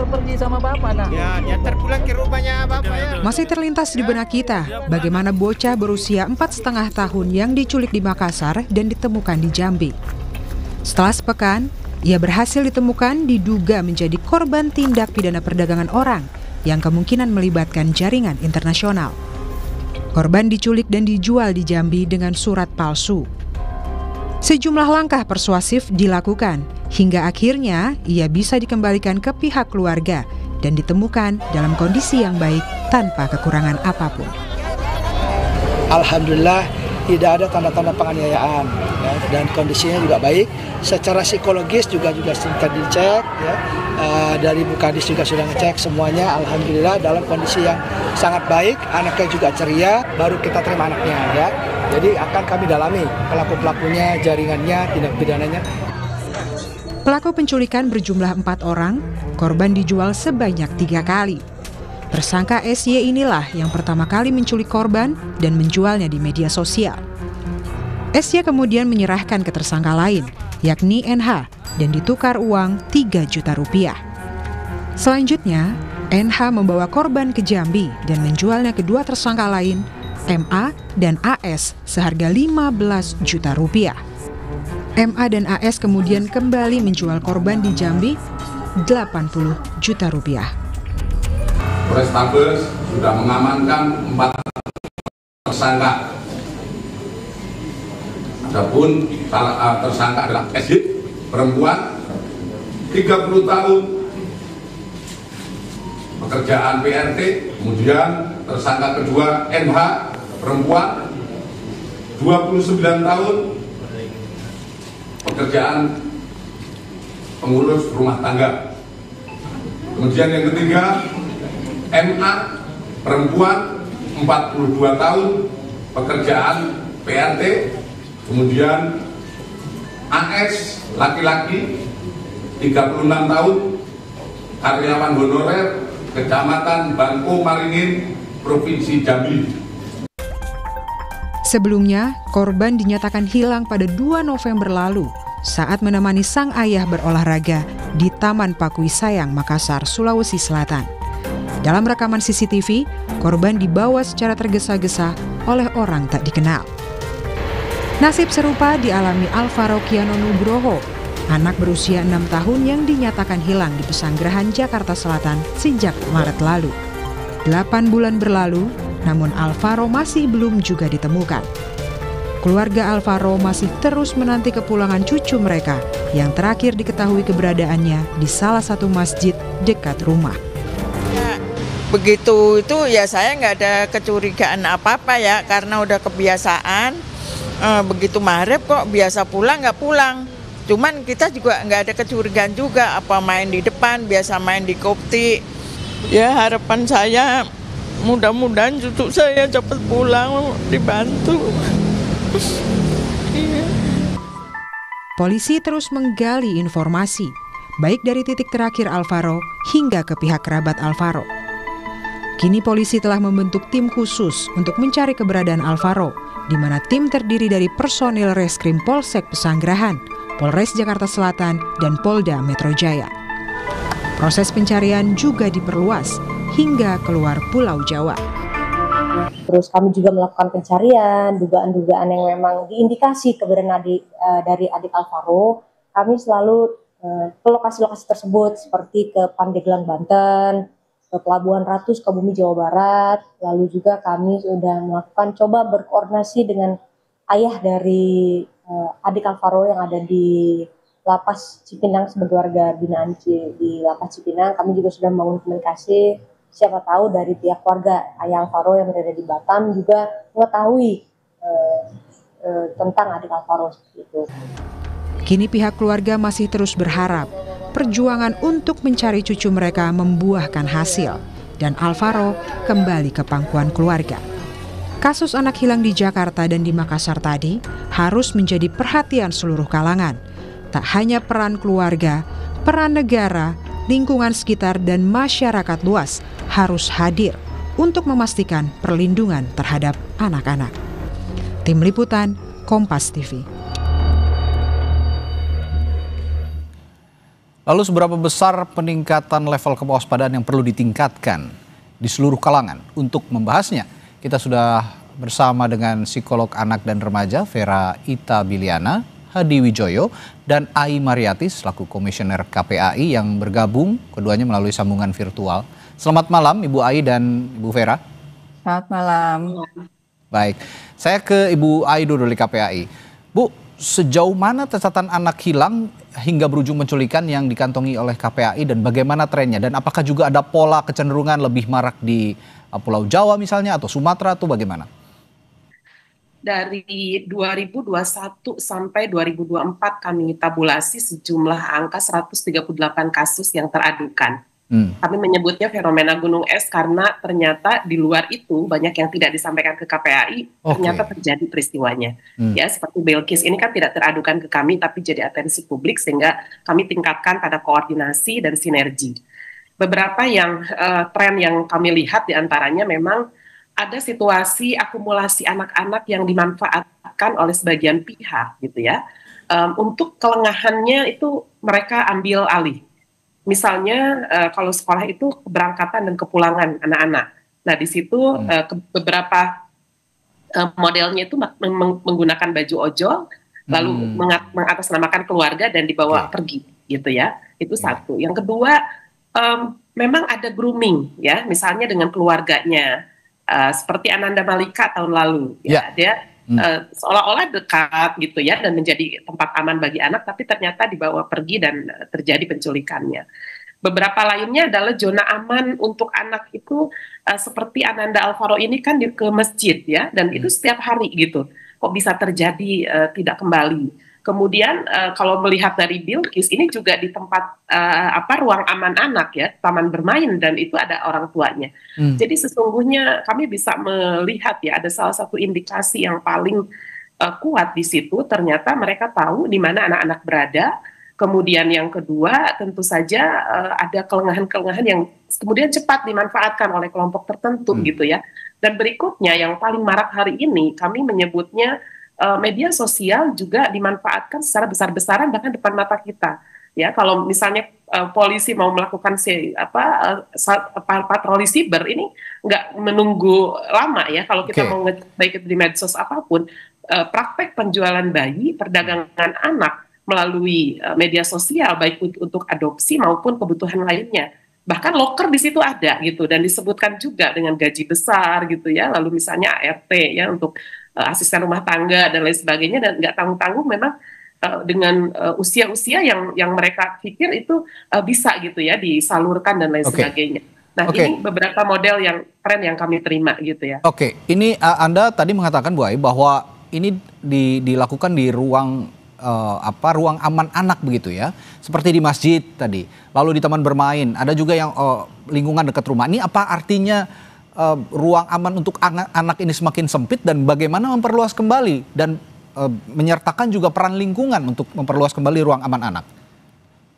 pergi sama bapak nah. Ya, dia terpulang ke rumahnya bapak ya. Masih terlintas di benak kita bagaimana bocah berusia 4,5 tahun yang diculik di Makassar dan ditemukan di Jambi. Setelah sepekan, ia berhasil ditemukan diduga menjadi korban tindak pidana perdagangan orang yang kemungkinan melibatkan jaringan internasional. Korban diculik dan dijual di Jambi dengan surat palsu. Sejumlah langkah persuasif dilakukan hingga akhirnya ia bisa dikembalikan ke pihak keluarga dan ditemukan dalam kondisi yang baik tanpa kekurangan apapun. Alhamdulillah tidak ada tanda-tanda penganiayaan ya, dan kondisinya juga baik. Secara psikologis juga sudah dicek ya. Dari Bukadis juga sudah ngecek semuanya, alhamdulillah dalam kondisi yang sangat baik. Anaknya juga ceria, baru kita terima anaknya ya. Jadi akan kami dalami pelaku-pelakunya, jaringannya, tindak pidananya. Pelaku penculikan berjumlah 4 orang, korban dijual sebanyak 3 kali. Tersangka SY inilah yang pertama kali menculik korban dan menjualnya di media sosial. SY kemudian menyerahkan ke tersangka lain, yakni NH, dan ditukar uang 3 juta rupiah. Selanjutnya, NH membawa korban ke Jambi dan menjualnya ke 2 tersangka lain, MA dan AS, seharga 15 juta rupiah. MA dan AS kemudian kembali menjual korban di Jambi 80 juta rupiah. Polrestabes sudah mengamankan 4 tersangka. Adapun tersangka adalah SY, perempuan, 30 tahun, pekerjaan PRT. Kemudian tersangka kedua NH, perempuan, 29 tahun, pekerjaan pengurus rumah tangga. Kemudian yang ketiga MA, perempuan, 42 tahun, pekerjaan PRT. Kemudian AS, laki-laki, 36 tahun, karyawan honorer, Kecamatan Bangko Maringin, Provinsi Jambi. Sebelumnya, korban dinyatakan hilang pada 2 November lalu saat menemani sang ayah berolahraga di Taman Pakui Sayang, Makassar, Sulawesi Selatan. Dalam rekaman CCTV, korban dibawa secara tergesa-gesa oleh orang tak dikenal. Nasib serupa dialami Alvaro Kiano Nugroho, anak berusia 6 tahun yang dinyatakan hilang di Pesanggerahan, Jakarta Selatan sejak Maret lalu. 8 bulan berlalu, namun Alvaro masih belum juga ditemukan. Keluarga Alvaro masih terus menanti kepulangan cucu mereka yang terakhir diketahui keberadaannya di salah satu masjid dekat rumah. Ya, begitu itu ya saya nggak ada kecurigaan apa-apa ya karena udah kebiasaan. Begitu maghrib kok biasa pulang nggak pulang. Cuman kita juga nggak ada kecurigaan juga apa main di depan, biasa main di Kopti. Ya harapan saya mudah-mudahan cucu saya cepat pulang dibantu. Polisi terus menggali informasi, baik dari titik terakhir Alvaro hingga ke pihak kerabat Alvaro. Kini polisi telah membentuk tim khusus untuk mencari keberadaan Alvaro, di mana tim terdiri dari personil Reskrim Polsek Pesanggerahan, Polres Jakarta Selatan, dan Polda Metro Jaya. Proses pencarian juga diperluas hingga keluar Pulau Jawa. Terus kami juga melakukan pencarian, dugaan-dugaan yang memang diindikasi keberadaan dari adik Alvaro. Kami selalu ke lokasi-lokasi tersebut seperti ke Pandeglang, Banten, ke Pelabuhan Ratu, Sukabumi, Jawa Barat. Lalu juga kami sudah melakukan coba berkoordinasi dengan ayah dari adik Alvaro yang ada di Lapas Cipinang sebagai warga binaan di Lapas Cipinang. Kami juga sudah membangun komunikasi, siapa tahu dari pihak keluarga ayah Alvaro yang berada di Batam juga mengetahui tentang adik Alvaro seperti itu. Kini pihak keluarga masih terus berharap perjuangan untuk mencari cucu mereka membuahkan hasil dan Alvaro kembali ke pangkuan keluarga. Kasus anak hilang di Jakarta dan di Makassar tadi harus menjadi perhatian seluruh kalangan. Tak hanya peran keluarga, peran negara, lingkungan sekitar dan masyarakat luas harus hadir untuk memastikan perlindungan terhadap anak-anak. Tim Liputan, Kompas TV. Lalu seberapa besar peningkatan level kewaspadaan yang perlu ditingkatkan di seluruh kalangan? Untuk membahasnya, kita sudah bersama dengan psikolog anak dan remaja Vera Ita Biliana, Hadi Wijoyo, dan Ai Mariati selaku komisioner KPAI yang bergabung keduanya melalui sambungan virtual. Selamat malam Ibu Ai dan Ibu Vera. Selamat malam. Baik, saya ke Ibu Ai dulu dari KPAI. Bu, sejauh mana catatan anak hilang hingga berujung penculikan yang dikantongi oleh KPAI dan bagaimana trennya? Dan apakah juga ada pola kecenderungan lebih marak di Pulau Jawa misalnya atau Sumatera atau bagaimana? Dari 2021 sampai 2024 kami tabulasi sejumlah angka 138 kasus yang teradukan. Kami menyebutnya fenomena gunung es karena ternyata di luar itu banyak yang tidak disampaikan ke KPAI, ternyata terjadi peristiwanya. Ya, seperti Bilqis ini kan tidak teradukan ke kami tapi jadi atensi publik sehingga kami tingkatkan pada koordinasi dan sinergi. Beberapa yang tren yang kami lihat diantaranya memang ada situasi akumulasi anak-anak yang dimanfaatkan oleh sebagian pihak gitu ya. Untuk kelengahannya itu mereka ambil alih. Misalnya kalau sekolah itu keberangkatan dan kepulangan anak-anak. Nah di situ beberapa modelnya itu menggunakan baju ojol, lalu mengatasnamakan keluarga dan dibawa pergi, gitu ya. Itu satu. Yang kedua, memang ada grooming, ya, misalnya dengan keluarganya, seperti Ananda Malika tahun lalu, ya, dia seolah-olah dekat gitu ya dan menjadi tempat aman bagi anak, tapi ternyata dibawa pergi dan terjadi penculikannya. Beberapa lainnya adalah zona aman untuk anak itu seperti Ananda Alvaro ini kan ke masjid ya, dan itu setiap hari gitu. Kok bisa terjadi tidak kembali? Kemudian kalau melihat dari Bilqis ini juga di tempat ruang aman anak ya, taman bermain, dan itu ada orang tuanya. Jadi sesungguhnya kami bisa melihat ya ada salah satu indikasi yang paling kuat di situ, ternyata mereka tahu di mana anak-anak berada. Kemudian yang kedua tentu saja ada kelengahan-kelengahan yang kemudian cepat dimanfaatkan oleh kelompok tertentu gitu ya. Dan berikutnya yang paling marak hari ini kami menyebutnya media sosial juga dimanfaatkan secara besar-besaran bahkan depan mata kita. Ya, kalau misalnya polisi mau melakukan patroli siber ini nggak menunggu lama ya. Kalau kita mau baik di medsos apapun, praktek penjualan bayi, perdagangan anak melalui media sosial baik untuk adopsi maupun kebutuhan lainnya. Bahkan loker di situ ada gitu dan disebutkan juga dengan gaji besar gitu ya. Lalu misalnya ART ya untuk asisten rumah tangga dan lain sebagainya, dan nggak tanggung-tanggung memang dengan usia-usia yang mereka pikir itu bisa gitu ya disalurkan dan lain sebagainya. Nah ini beberapa model yang tren yang kami terima gitu ya. Ini Anda tadi mengatakan Bu Ai bahwa ini dilakukan di ruang ruang aman anak begitu ya, seperti di masjid tadi, lalu di taman bermain, ada juga yang lingkungan dekat rumah. Ini apa artinya ruang aman untuk anak ini semakin sempit dan bagaimana memperluas kembali dan menyertakan juga peran lingkungan untuk memperluas kembali ruang aman anak?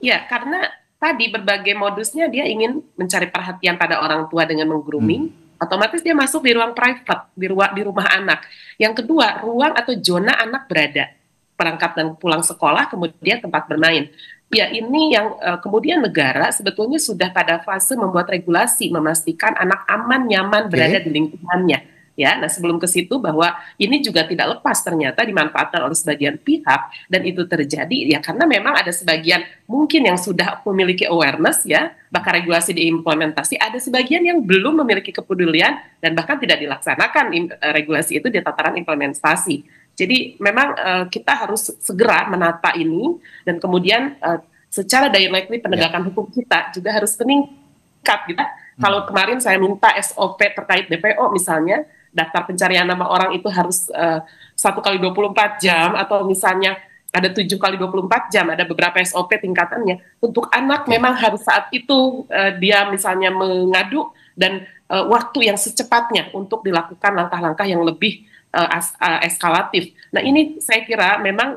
Ya, karena tadi berbagai modusnya dia ingin mencari perhatian pada orang tua dengan meng-grooming, otomatis dia masuk di ruang private, di rumah anak. Yang kedua, ruang atau zona anak berada, perangkat dan pulang sekolah, kemudian tempat bermain. Ya ini yang kemudian negara sebetulnya sudah pada fase membuat regulasi, memastikan anak aman, nyaman berada di lingkungannya. Ya, nah sebelum ke situ bahwa ini juga tidak lepas ternyata dimanfaatkan oleh sebagian pihak, dan itu terjadi ya karena memang ada sebagian mungkin yang sudah memiliki awareness ya, bahkan regulasi diimplementasi, ada sebagian yang belum memiliki kepedulian dan bahkan tidak dilaksanakan regulasi itu di tataran implementasi. Jadi memang kita harus segera menata ini dan kemudian secara directly penegakan hukum kita juga harus meningkat gitu. Kalau kemarin saya minta SOP terkait DPO misalnya, daftar pencarian nama orang itu harus 1 kali 24 jam atau misalnya ada 7 kali 24 jam, ada beberapa SOP tingkatannya. Untuk anak memang harus saat itu dia misalnya mengadu dan waktu yang secepatnya untuk dilakukan langkah-langkah yang lebih eskalatif. Nah ini saya kira memang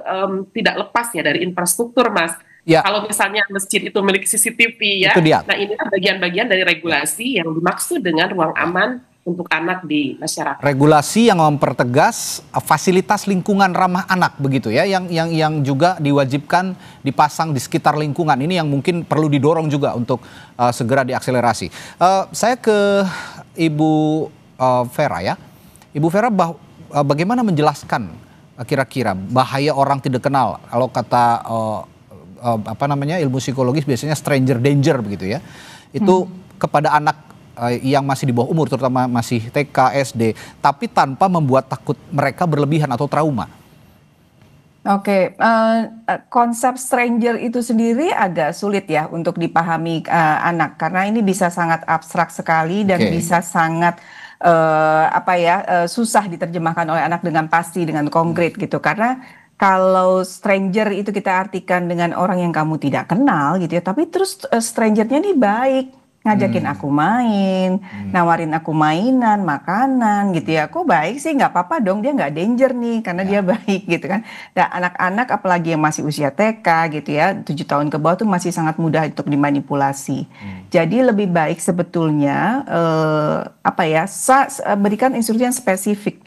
tidak lepas ya dari infrastruktur, Mas. Ya. Kalau misalnya masjid itu memiliki CCTV ya, nah ini kan bagian-bagian dari regulasi yang dimaksud dengan ruang aman untuk anak di masyarakat. Regulasi yang mempertegas fasilitas lingkungan ramah anak begitu ya, yang juga diwajibkan dipasang di sekitar lingkungan. Ini yang mungkin perlu didorong juga untuk segera diakselerasi. Saya ke Ibu Vera ya. Ibu Vera, bagaimana menjelaskan kira-kira bahaya orang tidak kenal? Kalau kata ilmu psikologis biasanya stranger danger begitu ya. Itu kepada anak yang masih di bawah umur, terutama masih TK, SD, tapi tanpa membuat takut mereka berlebihan atau trauma. Oke, konsep stranger itu sendiri agak sulit ya untuk dipahami anak, karena ini bisa sangat abstrak sekali dan bisa sangat susah diterjemahkan oleh anak dengan pasti, dengan konkret gitu. Karena kalau stranger itu kita artikan dengan orang yang kamu tidak kenal gitu ya, tapi terus strangernya nih baik, ngajakin aku main, nawarin aku mainan, makanan gitu ya. Kok baik sih, nggak apa-apa dong, dia nggak danger nih karena dia baik gitu kan. Nah, anak-anak apalagi yang masih usia TK gitu ya, 7 tahun ke bawah tuh masih sangat mudah untuk dimanipulasi. Jadi lebih baik sebetulnya berikan instruksi yang spesifik.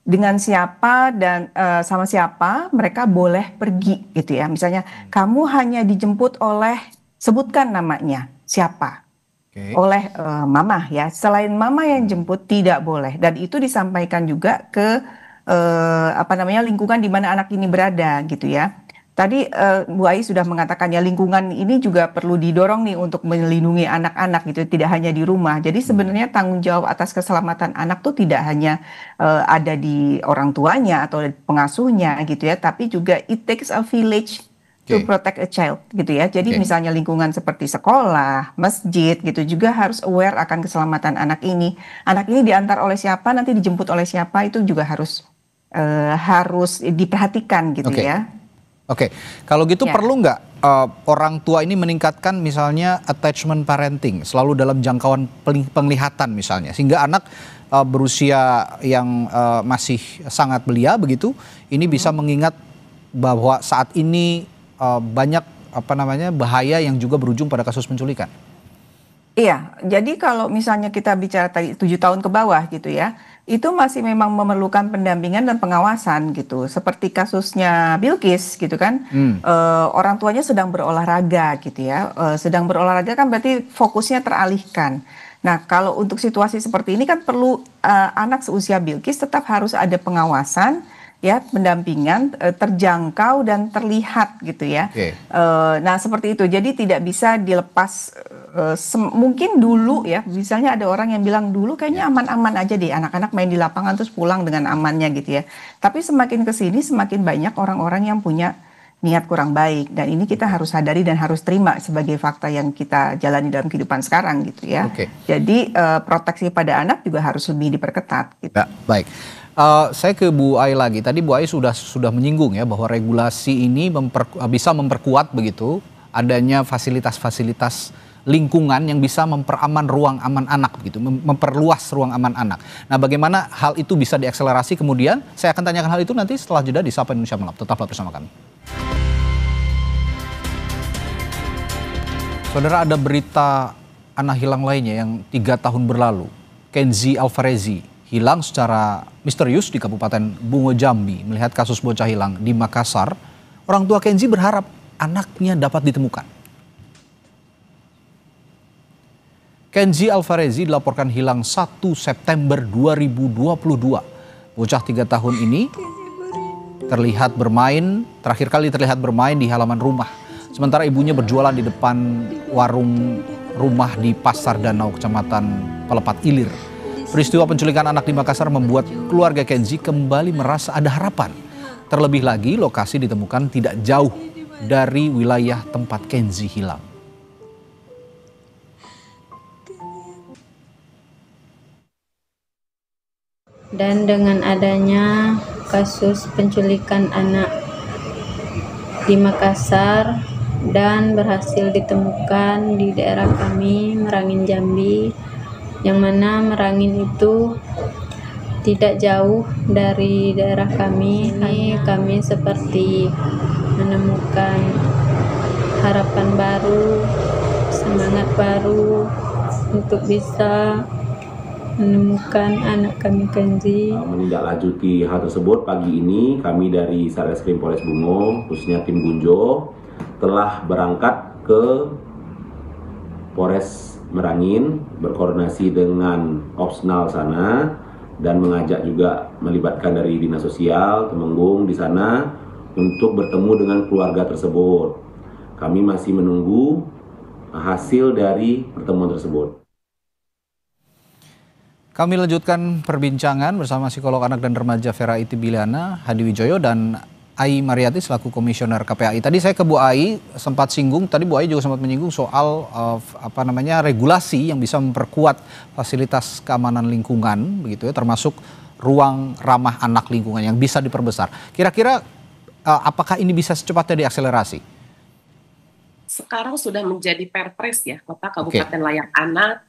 Dengan siapa dan sama siapa mereka boleh pergi gitu ya. Misalnya kamu hanya dijemput oleh, sebutkan namanya, siapa? Oleh mama ya, selain mama yang jemput tidak boleh, dan itu disampaikan juga ke lingkungan di mana anak ini berada gitu ya. Tadi Bu Ai sudah mengatakan ya, lingkungan ini juga perlu didorong nih untuk melindungi anak-anak gitu, tidak hanya di rumah. Jadi sebenarnya tanggung jawab atas keselamatan anak tuh tidak hanya ada di orang tuanya atau pengasuhnya gitu ya, tapi juga it takes a village to protect a child gitu ya. Jadi misalnya lingkungan seperti sekolah, masjid gitu juga harus aware akan keselamatan anak ini. Anak ini diantar oleh siapa, nanti dijemput oleh siapa, itu juga harus diperhatikan gitu ya. Oke, kalau gitu perlu nggak orang tua ini meningkatkan misalnya attachment parenting selalu dalam jangkauan penglihatan misalnya, sehingga anak berusia yang masih sangat belia begitu, ini bisa mengingat bahwa saat ini banyak bahaya yang juga berujung pada kasus penculikan. Iya, jadi kalau misalnya kita bicara tadi 7 tahun ke bawah gitu ya, itu masih memang memerlukan pendampingan dan pengawasan gitu. Seperti kasusnya Bilqis gitu kan, orang tuanya sedang berolahraga gitu ya. Sedang berolahraga kan berarti fokusnya teralihkan. Nah, kalau untuk situasi seperti ini kan perlu anak seusia Bilqis tetap harus ada pengawasan, ya, pendampingan terjangkau dan terlihat gitu ya. Nah seperti itu, jadi tidak bisa dilepas. Mungkin dulu ya, misalnya ada orang yang bilang dulu kayaknya aman-aman aja deh, anak-anak main di lapangan terus pulang dengan amannya gitu ya. Tapi semakin kesini semakin banyak orang-orang yang punya niat kurang baik, dan ini kita harus sadari dan harus terima sebagai fakta yang kita jalani dalam kehidupan sekarang gitu ya. Jadi proteksi pada anak juga harus lebih diperketat gitu. Ya, baik. Saya ke Bu Ai lagi. Tadi Bu Ai sudah menyinggung ya bahwa regulasi ini bisa memperkuat begitu adanya fasilitas-fasilitas lingkungan yang bisa memperamah ruang aman anak begitu, memperluas ruang aman anak. Nah, bagaimana hal itu bisa diakselerasi kemudian? Saya akan tanyakan hal itu nanti setelah jeda di Sapa Indonesia Malam. Tetaplah bersama kami. Saudara, ada berita anak hilang lainnya yang 3 tahun berlalu. Kenzi Alvarezi hilang secara misterius di Kabupaten Bungo Jambi. Melihat kasus bocah hilang di Makassar, orang tua Kenzi berharap anaknya dapat ditemukan. Kenzi Alvarezi dilaporkan hilang 1 September 2022. Bocah 3 tahun ini terakhir kali terlihat bermain di halaman rumah. Sementara ibunya berjualan di depan warung rumah di Pasar Danau, Kecamatan Pelepat Ilir. Peristiwa penculikan anak di Makassar membuat keluarga Kenzi kembali merasa ada harapan. Terlebih lagi lokasi ditemukan tidak jauh dari wilayah tempat Kenzi hilang. Dan dengan adanya kasus penculikan anak di Makassar dan berhasil ditemukan di daerah kami, Merangin Jambi, yang mana Merangin itu tidak jauh dari daerah kami. Ini kami seperti menemukan harapan baru, semangat baru untuk bisa menemukan anak kami Kenzi. Menindaklanjuti hal tersebut, pagi ini kami dari Satreskrim Polres Bungo, khususnya tim Gunjo, telah berangkat ke Polres Merangin, berkoordinasi dengan Opsnal sana, dan mengajak juga melibatkan dari Dinas Sosial, Temenggung di sana, untuk bertemu dengan keluarga tersebut. Kami masih menunggu hasil dari pertemuan tersebut. Kami lanjutkan perbincangan bersama psikolog anak dan remaja Vera Itibiliana, Hadi Wijoyo, dan Ai Mariati selaku komisioner KPAI. Tadi saya ke Bu Ai sempat singgung, tadi Bu Ai juga sempat menyinggung soal regulasi yang bisa memperkuat fasilitas keamanan lingkungan, begitu ya, termasuk ruang ramah anak lingkungan yang bisa diperbesar. Kira-kira apakah ini bisa secepatnya diakselerasi? Sekarang sudah menjadi Perpres ya, Kota Kabupaten Layak Anak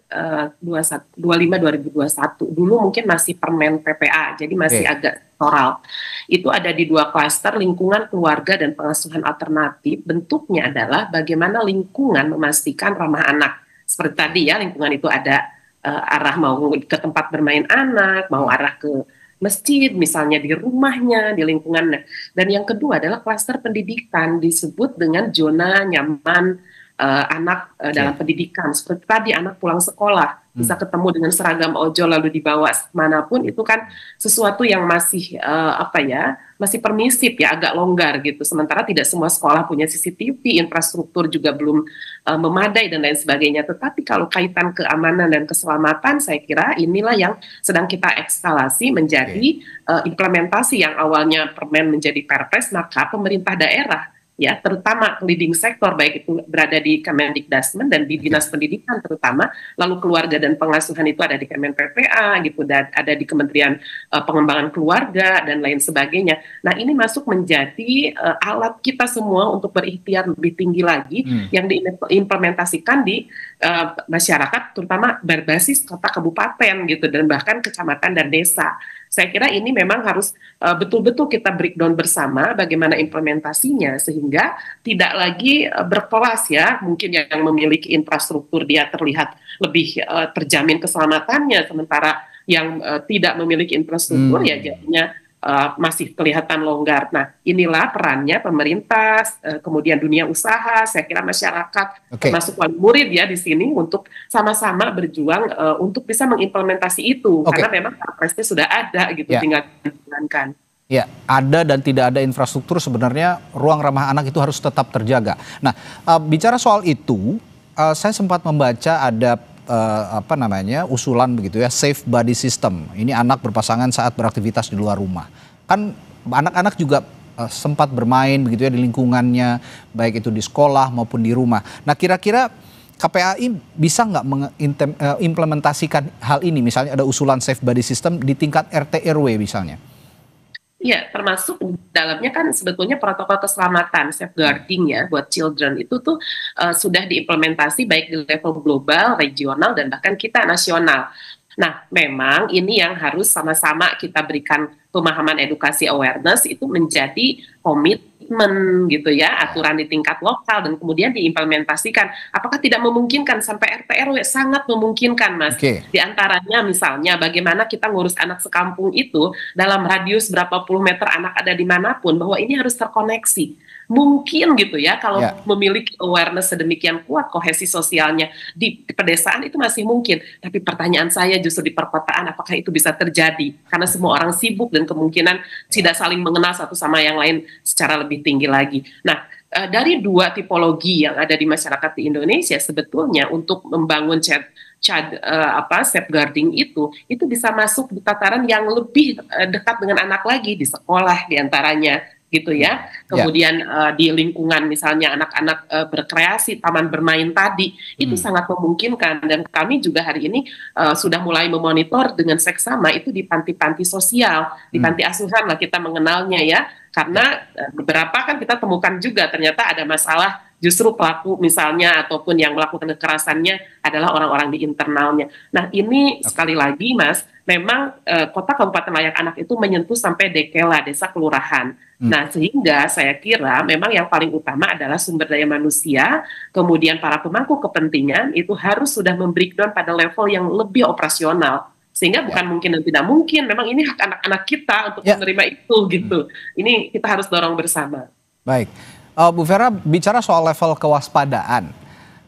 25/2021. Dulu mungkin masih Permen PPA, jadi masih agak sektoral. Itu ada di 2 klaster, lingkungan, keluarga, dan pengasuhan alternatif. Bentuknya adalah bagaimana lingkungan memastikan ramah anak. Seperti tadi ya, lingkungan itu ada arah mau ke tempat bermain anak, mau arah ke masjid, misalnya di rumahnya, di lingkungannya. Dan yang kedua adalah klaster pendidikan, disebut dengan zona nyaman anak dalam pendidikan. Seperti tadi anak pulang sekolah, bisa ketemu dengan seragam ojol lalu dibawa manapun, itu kan sesuatu yang masih masih permisif ya, agak longgar gitu. Sementara tidak semua sekolah punya CCTV, infrastruktur juga belum memadai dan lain sebagainya. Tetapi kalau kaitan keamanan dan keselamatan, saya kira inilah yang sedang kita ekskalasi menjadi implementasi yang awalnya permen menjadi Perpres, maka pemerintah daerah ya, terutama leading sektor, baik itu berada di Kemendikdasmen dan di Dinas Pendidikan terutama, lalu keluarga dan pengasuhan itu ada di Kemen PPA gitu, dan ada di Kementerian Pengembangan Keluarga dan lain sebagainya. Nah, ini masuk menjadi alat kita semua untuk berikhtiar lebih tinggi lagi yang diimplementasikan di masyarakat, terutama berbasis kota kabupaten gitu, dan bahkan kecamatan dan desa. Saya kira ini memang harus betul-betul kita breakdown bersama bagaimana implementasinya, sehingga tidak lagi berkelas ya, mungkin yang memiliki infrastruktur dia terlihat lebih terjamin keselamatannya, sementara yang tidak memiliki infrastruktur ya jadinya masih kelihatan longgar. Nah, inilah perannya pemerintah, kemudian dunia usaha, saya kira masyarakat, termasuk wali murid ya di sini, untuk sama-sama berjuang untuk bisa mengimplementasi itu, karena memang Perpresnya sudah ada gitu, tinggal dijalankan. Ya, ada dan tidak ada infrastruktur, sebenarnya ruang ramah anak itu harus tetap terjaga. Nah, bicara soal itu, saya sempat membaca ada usulan begitu ya, safe body system. Ini anak berpasangan saat beraktivitas di luar rumah. Kan anak-anak juga sempat bermain begitu ya di lingkungannya, baik itu di sekolah maupun di rumah. Nah, kira-kira KPAI bisa nggak mengimplementasikan hal ini? Misalnya ada usulan safe body system di tingkat RT RW misalnya. Ya, termasuk dalamnya kan sebetulnya protokol keselamatan, safeguarding ya buat children itu tuh sudah diimplementasi baik di level global, regional, dan bahkan kita nasional. Nah, memang ini yang harus sama-sama kita berikan pemahaman, edukasi, awareness, itu menjadi komitmen gitu ya, aturan di tingkat lokal dan kemudian diimplementasikan. Apakah tidak memungkinkan sampai RT RW? Sangat memungkinkan, Mas. Di antaranya misalnya bagaimana kita ngurus anak sekampung itu dalam radius berapa puluh meter anak ada dimanapun, bahwa ini harus terkoneksi. Mungkin gitu ya, kalau memiliki awareness sedemikian kuat, kohesi sosialnya di pedesaan itu masih mungkin. Tapi pertanyaan saya justru di perkotaan, apakah itu bisa terjadi? Karena semua orang sibuk dan kemungkinan tidak saling mengenal satu sama yang lain secara lebih tinggi lagi. Nah, dari 2 tipologi yang ada di masyarakat di Indonesia, sebetulnya untuk membangun safeguarding itu bisa masuk di tataran yang lebih dekat dengan anak lagi, di sekolah diantaranya gitu ya. Kemudian di lingkungan misalnya anak-anak berkreasi, taman bermain tadi, itu sangat memungkinkan. Dan kami juga hari ini sudah mulai memonitor dengan seksama itu di panti-panti sosial, di panti asuhan lah kita mengenalnya ya. Karena beberapa kan kita temukan juga ternyata ada masalah, justru pelaku misalnya ataupun yang melakukan kekerasannya adalah orang-orang di internalnya. Nah, ini sekali lagi Mas, memang kota kabupaten layak anak itu menyentuh sampai dekela, desa, kelurahan. Nah, sehingga saya kira memang yang paling utama adalah sumber daya manusia, kemudian para pemangku kepentingan itu harus sudah membreakdown pada level yang lebih operasional. Sehingga bukan mungkin dan tidak mungkin, memang ini hak anak-anak kita untuk menerima itu gitu. Ini kita harus dorong bersama. Baik, Bu Vera, bicara soal level kewaspadaan,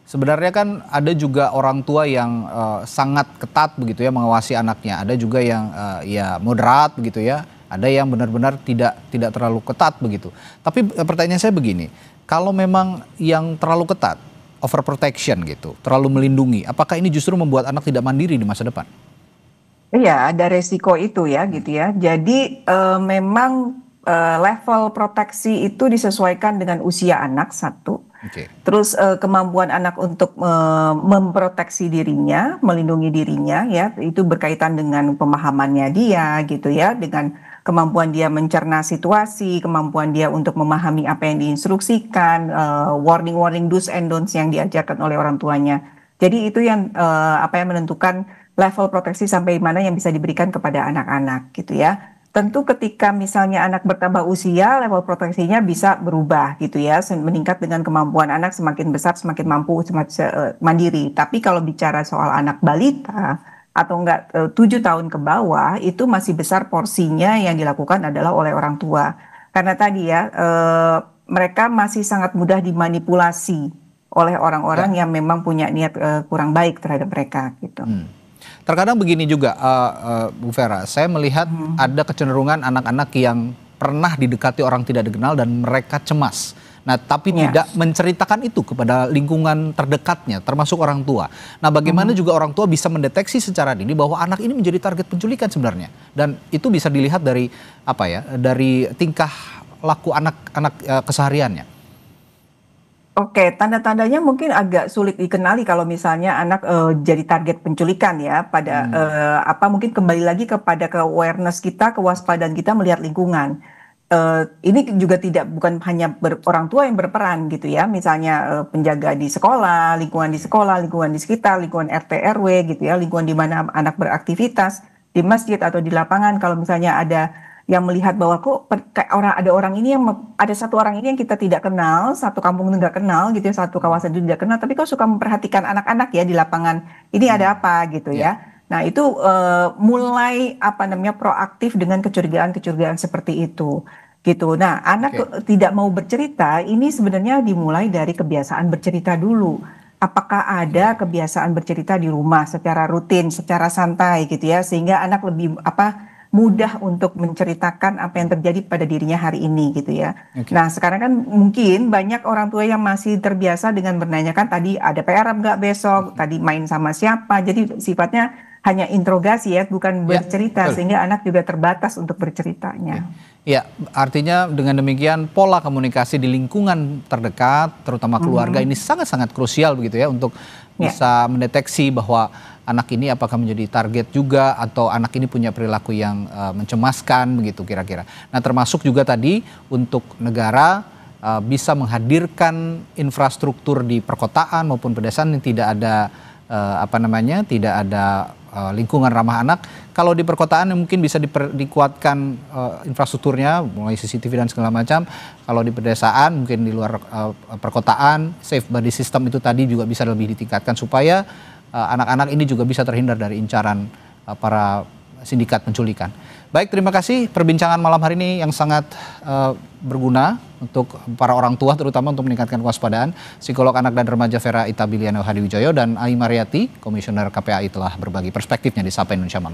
sebenarnya kan ada juga orang tua yang sangat ketat begitu ya mengawasi anaknya, ada juga yang ya moderat begitu ya, ada yang benar-benar tidak terlalu ketat begitu. Tapi pertanyaan saya begini, kalau memang yang terlalu ketat, overprotection gitu, terlalu melindungi, apakah ini justru membuat anak tidak mandiri di masa depan? Iya, ada resiko itu ya gitu ya. Jadi memang level proteksi itu disesuaikan dengan usia anak satu. Terus kemampuan anak untuk memproteksi dirinya, melindungi dirinya ya, itu berkaitan dengan pemahamannya dia gitu ya, dengan kemampuan dia mencerna situasi, kemampuan dia untuk memahami apa yang diinstruksikan, warning do's and don'ts yang diajarkan oleh orang tuanya. Jadi itu yang yang menentukan level proteksi sampai mana yang bisa diberikan kepada anak-anak gitu ya. Tentu ketika misalnya anak bertambah usia, level proteksinya bisa berubah gitu ya, meningkat dengan kemampuan anak semakin besar, semakin mampu, semakin mandiri. Tapi kalau bicara soal anak balita atau enggak 7 tahun ke bawah, itu masih besar porsinya yang dilakukan adalah oleh orang tua. Karena tadi ya, mereka masih sangat mudah dimanipulasi oleh orang-orang yang memang punya niat kurang baik terhadap mereka gitu. Terkadang begini juga Bu Vera, saya melihat ada kecenderungan anak-anak yang pernah didekati orang tidak dikenal dan mereka cemas. Nah, tapi tidak menceritakan itu kepada lingkungan terdekatnya, termasuk orang tua. Nah, bagaimana juga orang tua bisa mendeteksi secara dini bahwa anak ini menjadi target penculikan sebenarnya, dan itu bisa dilihat dari dari tingkah laku anak-anak kesehariannya. Oke, tanda-tandanya mungkin agak sulit dikenali kalau misalnya anak jadi target penculikan ya. Pada mungkin kembali lagi kepada awareness kita, kewaspadaan kita melihat lingkungan. Ini juga bukan hanya orang tua yang berperan gitu ya. Misalnya penjaga di sekolah, lingkungan di sekitar, lingkungan RT RW gitu ya, lingkungan di mana anak beraktivitas di masjid atau di lapangan. Kalau misalnya ada yang melihat bahwa kok ada satu orang ini yang kita tidak kenal, satu kampung nggak kenal gitu ya, satu kawasan itu tidak kenal, tapi kok suka memperhatikan anak-anak ya di lapangan, ini ada apa gitu ya. Nah itu mulai proaktif dengan kecurigaan seperti itu gitu. Nah anak tidak mau bercerita, ini sebenarnya dimulai dari kebiasaan bercerita dulu. Apakah ada kebiasaan bercerita di rumah secara rutin, secara santai gitu ya, sehingga anak lebih mudah untuk menceritakan apa yang terjadi pada dirinya hari ini gitu ya. Nah sekarang kan mungkin banyak orang tua yang masih terbiasa dengan menanyakan tadi ada PR nggak besok, tadi main sama siapa, jadi sifatnya hanya interogasi ya, bukan bercerita, sehingga anak juga terbatas untuk berceritanya. Ya, artinya dengan demikian pola komunikasi di lingkungan terdekat, terutama keluarga ini sangat-sangat krusial begitu ya, untuk bisa mendeteksi bahwa anak ini apakah menjadi target juga atau anak ini punya perilaku yang mencemaskan begitu kira-kira. Nah, termasuk juga tadi untuk negara bisa menghadirkan infrastruktur di perkotaan maupun pedesaan yang tidak ada tidak ada lingkungan ramah anak. Kalau di perkotaan mungkin bisa dikuatkan infrastrukturnya mulai CCTV dan segala macam. Kalau di pedesaan mungkin di luar perkotaan safe body system itu tadi juga bisa lebih ditingkatkan supaya anak-anak ini juga bisa terhindar dari incaran para sindikat penculikan. Baik, terima kasih perbincangan malam hari ini yang sangat berguna untuk para orang tua, terutama untuk meningkatkan kewaspadaan. Psikolog anak dan remaja Vera Itabiliana Hadiwijoyo dan Ai Mariati, Komisioner KPAI telah berbagi perspektifnya di Sapa Indonesia Malam.